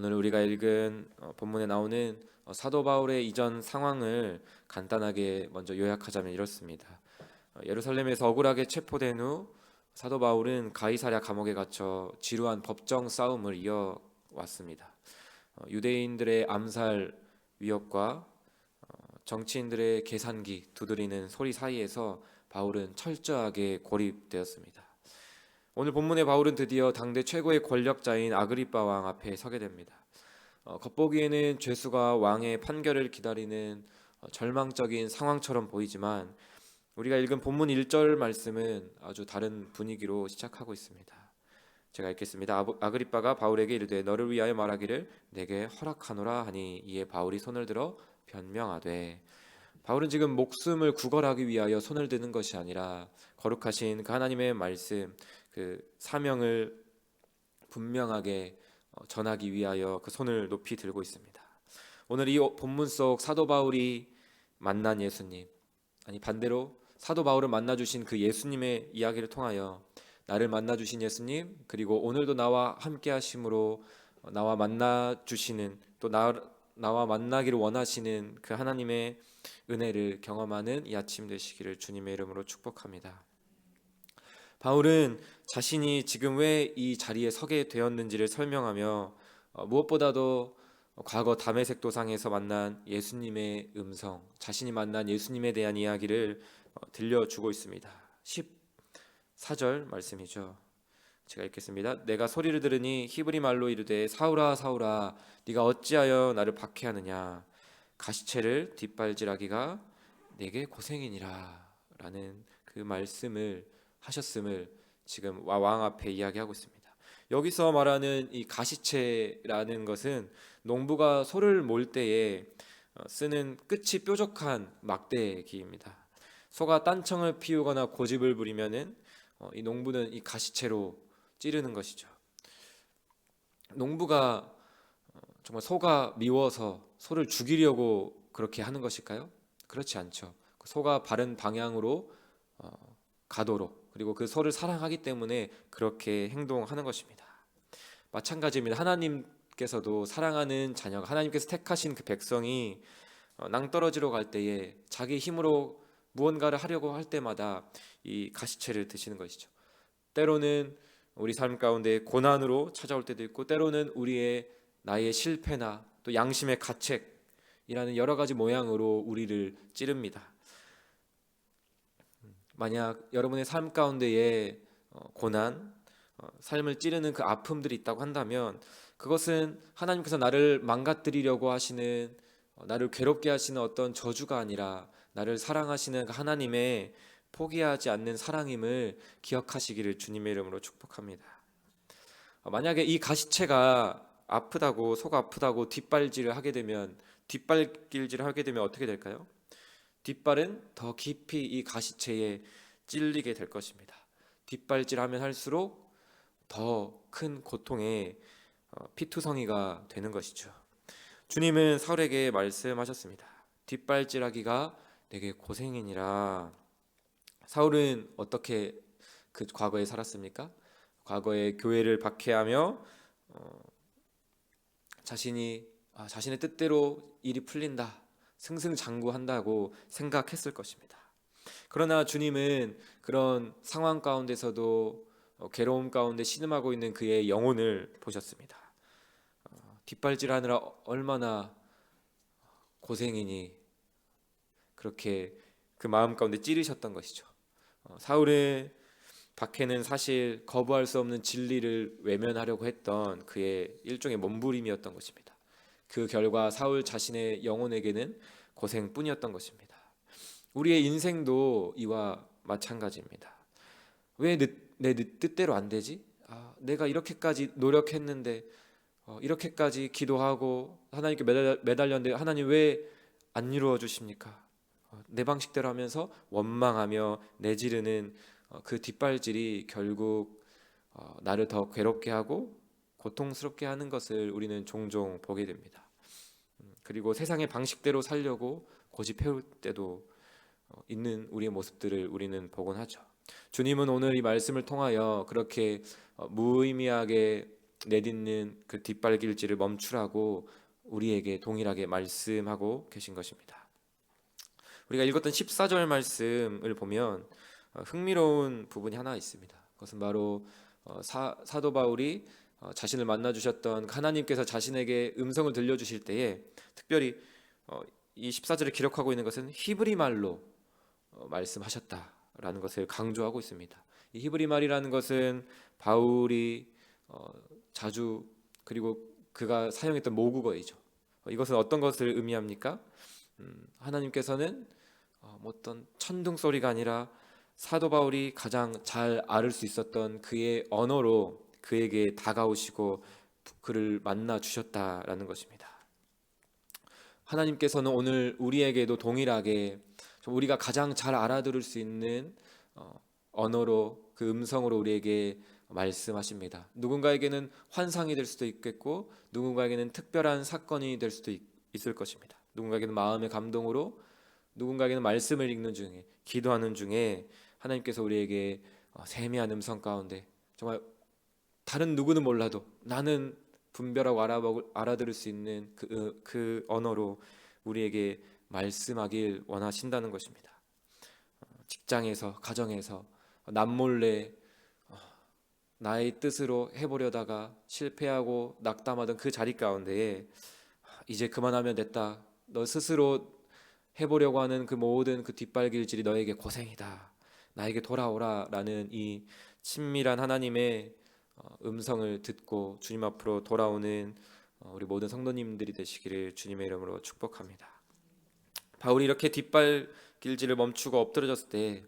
오늘 우리가 읽은 본문에 나오는 사도 바울의 이전 상황을 간단하게 먼저 요약하자면 이렇습니다. 예루살렘에서 억울하게 체포된 후 사도 바울은 가이사랴 감옥에 갇혀 지루한 법정 싸움을 이어왔습니다. 유대인들의 암살 위협과 정치인들의 계산기 두드리는 소리 사이에서 바울은 철저하게 고립되었습니다. 오늘 본문의 바울은 드디어 당대 최고의 권력자인 아그리빠 왕 앞에 서게 됩니다. 겉보기에는 죄수가 왕의 판결을 기다리는 절망적인 상황처럼 보이지만 우리가 읽은 본문 1절 말씀은 아주 다른 분위기로 시작하고 있습니다. 제가 읽겠습니다. 아그리빠가 바울에게 이르되 너를 위하여 말하기를 내게 허락하노라 하니 이에 바울이 손을 들어 변명하되, 바울은 지금 목숨을 구걸하기 위하여 손을 드는 것이 아니라 거룩하신 그 하나님의 말씀, 그 사명을 분명하게 전하기 위하여 그 손을 높이 들고 있습니다. 오늘 이 본문 속 사도 바울이 만난 예수님, 아니 반대로 사도 바울을 만나 주신 그 예수님의 이야기를 통하여 나를 만나 주신 예수님, 그리고 오늘도 나와 함께 하심으로 나와 만나 주시는, 또 나와 만나기를 원하시는 그 하나님의 은혜를 경험하는 이 아침 되시기를 주님의 이름으로 축복합니다. 바울은 자신이 지금 왜 이 자리에 서게 되었는지를 설명하며 무엇보다도 과거 다메섹 도상에서 만난 예수님의 음성, 자신이 만난 예수님에 대한 이야기를 들려주고 있습니다. 14절 말씀이죠. 제가 읽겠습니다. 내가 소리를 들으니 히브리 말로 이르되 사울아 사울아 네가 어찌하여 나를 박해하느냐, 가시체를 뒷발질하기가 내게 고생이니라 라는 그 말씀을 하셨음을 지금 왕 앞에 이야기하고 있습니다. 여기서 말하는 이 가시체라는 것은 농부가 소를 몰 때에 쓰는 끝이 뾰족한 막대기입니다. 소가 딴청을 피우거나 고집을 부리면은 이 농부는 이 가시체로 찌르는 것이죠. 농부가 정말 소가 미워서 소를 죽이려고 그렇게 하는 것일까요? 그렇지 않죠. 소가 바른 방향으로 가도록, 그리고 그 소를 사랑하기 때문에 그렇게 행동하는 것입니다. 마찬가지입니다. 하나님께서도 사랑하는 자녀가, 하나님께서 택하신 그 백성이 낭떠러지로 갈 때에 자기 힘으로 무언가를 하려고 할 때마다 이 가시체를 드시는 것이죠. 때로는 우리 삶 가운데 고난으로 찾아올 때도 있고, 때로는 우리의 나의 실패나 또 양심의 가책이라는 여러 가지 모양으로 우리를 찌릅니다. 만약 여러분의 삶 가운데에 고난, 삶을 찌르는 그 아픔들이 있다고 한다면 그것은 하나님께서 나를 망가뜨리려고 하시는, 나를 괴롭게 하시는 어떤 저주가 아니라 나를 사랑하시는 그 하나님의 포기하지 않는 사랑임을 기억하시기를 주님의 이름으로 축복합니다. 만약에 이 가시체가 아프다고, 속 아프다고 뒷발질을 하게 되면, 뒷발길질을 하게 되면 어떻게 될까요? 뒷발은 더 깊이 이 가시체에 찔리게 될 것입니다. 뒷발질하면 할수록 더 큰 고통의 피투성이가 되는 것이죠. 주님은 사울에게 말씀하셨습니다. 뒷발질하기가 내게 고생이니라. 사울은 어떻게 그 과거에 살았습니까? 과거에 교회를 박해하며 자신의 뜻대로 일이 풀린다, 승승장구한다고 생각했을 것입니다. 그러나 주님은 그런 상황 가운데서도 괴로움 가운데 신음하고 있는 그의 영혼을 보셨습니다. 뒷발질하느라 얼마나 고생이니, 그렇게 그 마음 가운데 찌르셨던 것이죠. 사울의 박해는 사실 거부할 수 없는 진리를 외면하려고 했던 그의 일종의 몸부림이었던 것입니다. 그 결과 사울 자신의 영혼에게는 고생뿐이었던 것입니다. 우리의 인생도 이와 마찬가지입니다. 왜 내 뜻대로 안 되지? 내가 이렇게까지 노력했는데, 이렇게까지 기도하고 하나님께 매달렸는데 하나님 왜 안 이루어 주십니까? 내 방식대로 하면서 원망하며 내지르는 그 뒷발질이 결국 나를 더 괴롭게 하고 고통스럽게 하는 것을 우리는 종종 보게 됩니다. 그리고 세상의 방식대로 살려고 고집해올 때도 있는 우리의 모습들을 우리는 보곤 하죠. 주님은 오늘 이 말씀을 통하여 그렇게 무의미하게 내딛는 그 뒷발길질을 멈추라고 우리에게 동일하게 말씀하고 계신 것입니다. 우리가 읽었던 14절 말씀을 보면 흥미로운 부분이 하나 있습니다. 그것은 바로 사도 바울이 자신을 만나 주셨던 하나님께서 자신에게 음성을 들려주실 때에 특별히 이 14절에 기록하고 있는 것은 히브리 말로 말씀하셨다라는 것을 강조하고 있습니다. 이 히브리 말이라는 것은 바울이 자주 그리고 그가 사용했던 모국어이죠. 이것은 어떤 것을 의미합니까? 하나님께서는 어떤 천둥 소리가 아니라 사도 바울이 가장 잘 알을 수 있었던 그의 언어로 그에게 다가오시고 그를 만나 주셨다라는 것입니다. 하나님께서는 오늘 우리에게도 동일하게 우리가 가장 잘 알아들을 수 있는 언어로 그 음성으로 우리에게 말씀하십니다. 누군가에게는 환상이 될 수도 있겠고 누군가에게는 특별한 사건이 될 수도 있을 것입니다. 누군가에게는 마음의 감동으로, 누군가에게는 말씀을 읽는 중에, 기도하는 중에 하나님께서 우리에게 세미한 음성 가운데 정말 다른 누구는 몰라도 나는 분별하고 알아들을 수 있는 그 언어로 우리에게 말씀하길 원하신다는 것입니다. 직장에서, 가정에서 남몰래 나의 뜻으로 해보려다가 실패하고 낙담하던 그 자리 가운데에 이제 그만하면 됐다, 너 스스로 해보려고 하는 그 모든 그 뒷발길질이 너에게 고생이다, 나에게 돌아오라 라는 이 친밀한 하나님의 음성을 듣고 주님 앞으로 돌아오는 우리 모든 성도님들이 되시기를 주님의 이름으로 축복합니다. 바울이 이렇게 뒷발길질을 멈추고 엎드러졌을 때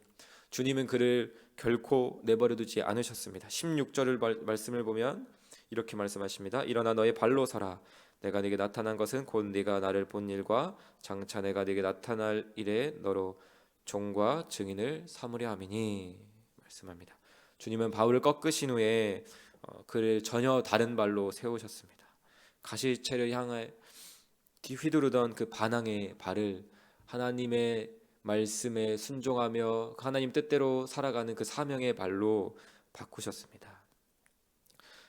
주님은 그를 결코 내버려두지 않으셨습니다. 16절을 말씀을 보면 이렇게 말씀하십니다. 일어나 너의 발로 서라. 내가 네게 나타난 것은 곧 네가 나를 본 일과 장차 내가 네게 나타날 일에 너로 종과 증인을 삼으려 함이니 말씀합니다. 주님은 바울을 꺾으신 후에 그를 전혀 다른 발로 세우셨습니다. 가시체를 향해 휘두르던 그 반항의 발을 하나님의 말씀에 순종하며 하나님 뜻대로 살아가는 그 사명의 발로 바꾸셨습니다.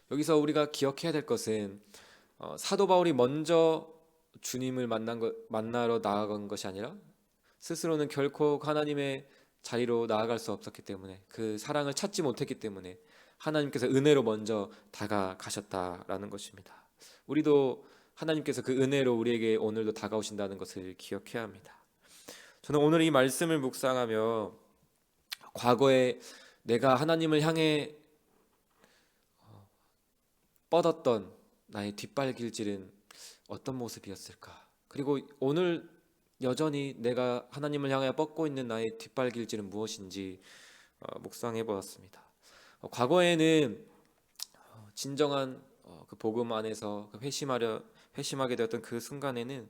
여기서 우리가 기억해야 될 것은 사도 바울이 먼저 주님을 만나러 나아간 것이 아니라 스스로는 결코 하나님의 자리로 나아갈 수 없었기 때문에, 그 사랑을 찾지 못했기 때문에 하나님께서 은혜로 먼저 다가가셨다라는 것입니다. 우리도 하나님께서 그 은혜로 우리에게 오늘도 다가오신다는 것을 기억해야 합니다. 저는 오늘 이 말씀을 묵상하며 과거에 내가 하나님을 향해 뻗었던 나의 뒷발길질은 어떤 모습이었을까? 그리고 오늘 여전히 내가 하나님을 향해 뻗고 있는 나의 뒷발길질은 무엇인지 묵상해 보았습니다. 과거에는 진정한 그 복음 안에서 회심하게 되었던 그 순간에는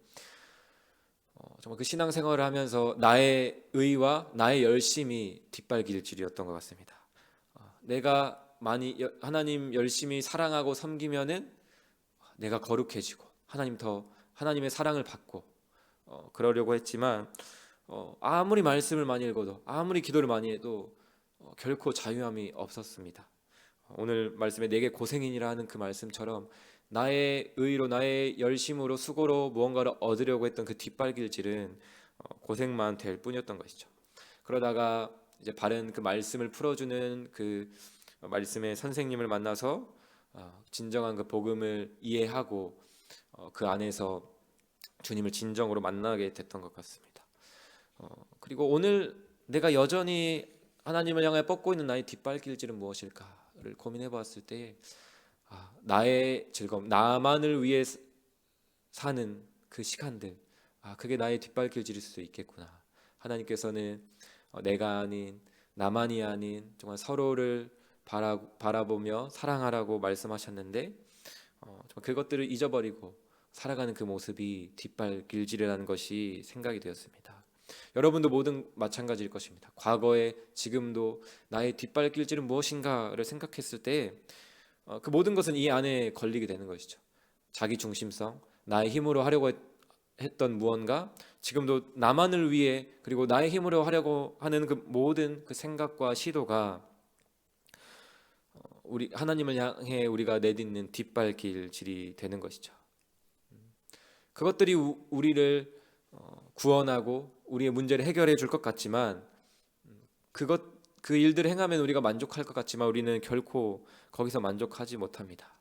정말 그 신앙생활을 하면서 나의 의와 나의 열심이 뒷발길질이었던 것 같습니다. 내가 많이 하나님 열심히 사랑하고 섬기면은 내가 거룩해지고 하나님의 사랑을 받고 그러려고 했지만 아무리 말씀을 많이 읽어도 아무리 기도를 많이 해도 결코 자유함이 없었습니다. 오늘 말씀에 내게 고생이니라 하는 그 말씀처럼 나의 의로 나의 열심으로 수고로 무언가를 얻으려고 했던 그 뒷발길질은 고생만 될 뿐이었던 것이죠. 그러다가 이제 바른 그 말씀을 풀어주는 그 말씀의 선생님을 만나서 진정한 그 복음을 이해하고 그 안에서 주님을 진정으로 만나게 됐던 것 같습니다. 그리고 오늘 내가 여전히 하나님을 향해 뻗고 있는 나의 뒷발길질은 무엇일까를 고민해 보았을 때 나의 즐거움, 나만을 위해 사는 그 시간들, 그게 나의 뒷발길질일 수도 있겠구나. 하나님께서는 내가 아닌 나만이 아닌 정말 서로를 바라보며 사랑하라고 말씀하셨는데 정말 그것들을 잊어버리고 살아가는 그 모습이 뒷발길질이라는 것이 생각이 되었습니다. 여러분도 모든 마찬가지일 것입니다. 과거에 지금도 나의 뒷발길질은 무엇인가를 생각했을 때 그 모든 것은 이 안에 걸리게 되는 것이죠. 자기 중심성, 나의 힘으로 하려고 했던 무언가, 지금도 나만을 위해 그리고 나의 힘으로 하려고 하는 그 모든 그 생각과 시도가 우리 하나님을 향해 우리가 내딛는 뒷발길질이 되는 것이죠. 그것들이 우리를 구원하고 우리의 문제를 해결해 줄 것 같지만 그 일들을 행하면 우리가 만족할 것 같지만 우리는 결코 거기서 만족하지 못합니다.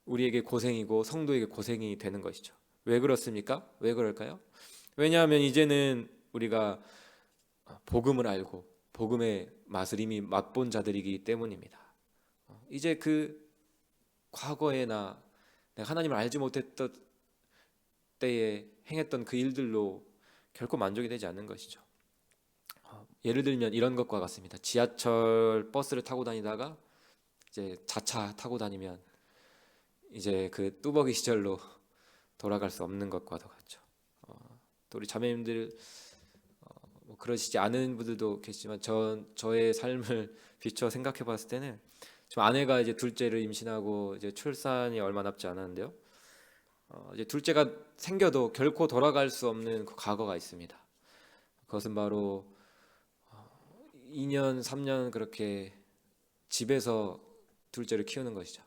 우리에게 고생이고 성도에게 고생이 되는 것이죠. 왜 그렇습니까? 왜 그럴까요? 왜냐하면 이제는 우리가 복음을 알고 복음의 맛을 이미 맛본 자들이기 때문입니다. 이제 그 과거에나 내가 하나님을 알지 못했던 때에 행했던 그 일들로 결코 만족이 되지 않는 것이죠. 예를 들면 이런 것과 같습니다. 지하철 버스를 타고 다니다가 이제 자차 타고 다니면 이제 그 뚜벅이 시절로 돌아갈 수 없는 것과도 같죠. 또 우리 자매님들 뭐 그러시지 않은 분들도 계시지만 저의 삶을 비춰 생각해 봤을 때는 지금 아내가 이제 둘째를 임신하고 이제 출산이 얼마 남지 않았는데요. 이제 둘째가 생겨도 결코 돌아갈 수 없는 그 과거가 있습니다. 그것은 바로 2년, 3년 그렇게 집에서 둘째를 키우는 것이죠.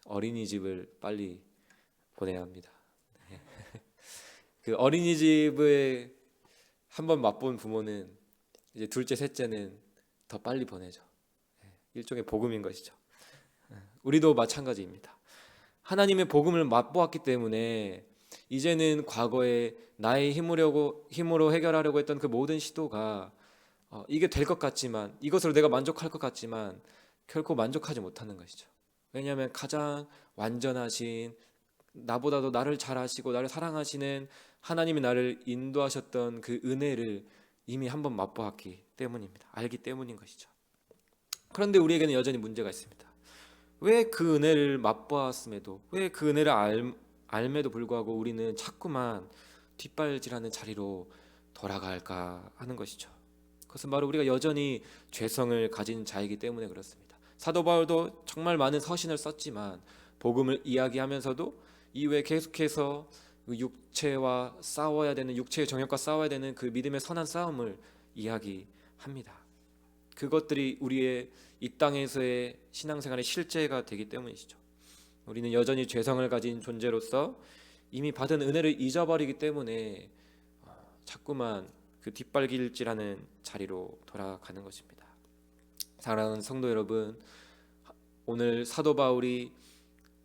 어린이집을 빨리 보내야 합니다. 그 어린이집에 한번 맛본 부모는 이제 둘째, 셋째는 더 빨리 보내죠. 일종의 복음인 것이죠. 우리도 마찬가지입니다. 하나님의 복음을 맛보았기 때문에 이제는 과거에 나의 힘으로 해결하려고 했던 그 모든 시도가 이게 될 것 같지만 이것으로 내가 만족할 것 같지만 결코 만족하지 못하는 것이죠. 왜냐하면 가장 완전하신 나보다도 나를 잘 아시고 나를 사랑하시는 하나님이 나를 인도하셨던 그 은혜를 이미 한번 맛보았기 때문입니다. 알기 때문인 것이죠. 그런데 우리에게는 여전히 문제가 있습니다. 왜 그 은혜를 맛보았음에도 왜 그 은혜를 알매도 불구하고 우리는 자꾸만 뒷발질하는 자리로 돌아갈까 하는 것이죠. 그것은 바로 우리가 여전히 죄성을 가진 자이기 때문에 그렇습니다. 사도 바울도 정말 많은 서신을 썼지만 복음을 이야기하면서도 이후에 계속해서 육체와 싸워야 되는 육체의 정욕과 싸워야 되는 그 믿음의 선한 싸움을 이야기합니다. 그것들이 우리의 이 땅에서의 신앙생활의 실제가 되기 때문이시죠. 우리는 여전히 죄성을 가진 존재로서 이미 받은 은혜를 잊어버리기 때문에 자꾸만 그 뒷발길질하는 자리로 돌아가는 것입니다. 사랑하는 성도 여러분, 오늘 사도 바울이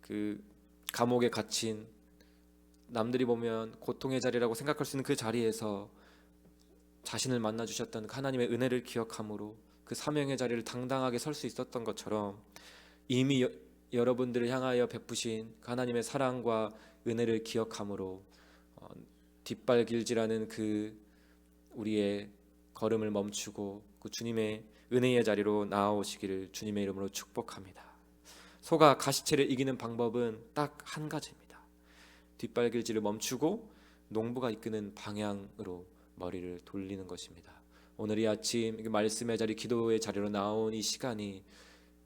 그 감옥에 갇힌 남들이 보면 고통의 자리라고 생각할 수 있는 그 자리에서 자신을 만나 주셨던 하나님의 은혜를 기억함으로 그 사명의 자리를 당당하게 설 수 있었던 것처럼 이미 여러분들을 향하여 베푸신 하나님의 사랑과 은혜를 기억함으로 뒷발길질하는 그 우리의 걸음을 멈추고 그 주님의 은혜의 자리로 나아오시기를 주님의 이름으로 축복합니다. 소가 가시체를 이기는 방법은 딱 한 가지입니다. 뒷발길질을 멈추고 농부가 이끄는 방향으로 머리를 돌리는 것입니다. 오늘 이 아침 말씀의 자리, 기도의 자리로 나온 이 시간이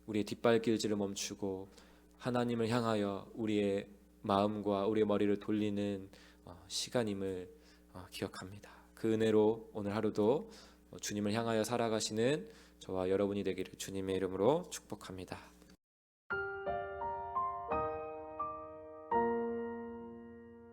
우리의 뒷발길질을 멈추고 하나님을 향하여 우리의 마음과 우리의 머리를 돌리는 시간임을 기억합니다. 그 은혜로 오늘 하루도 주님을 향하여 살아가시는 저와 여러분이 되기를 주님의 이름으로 축복합니다.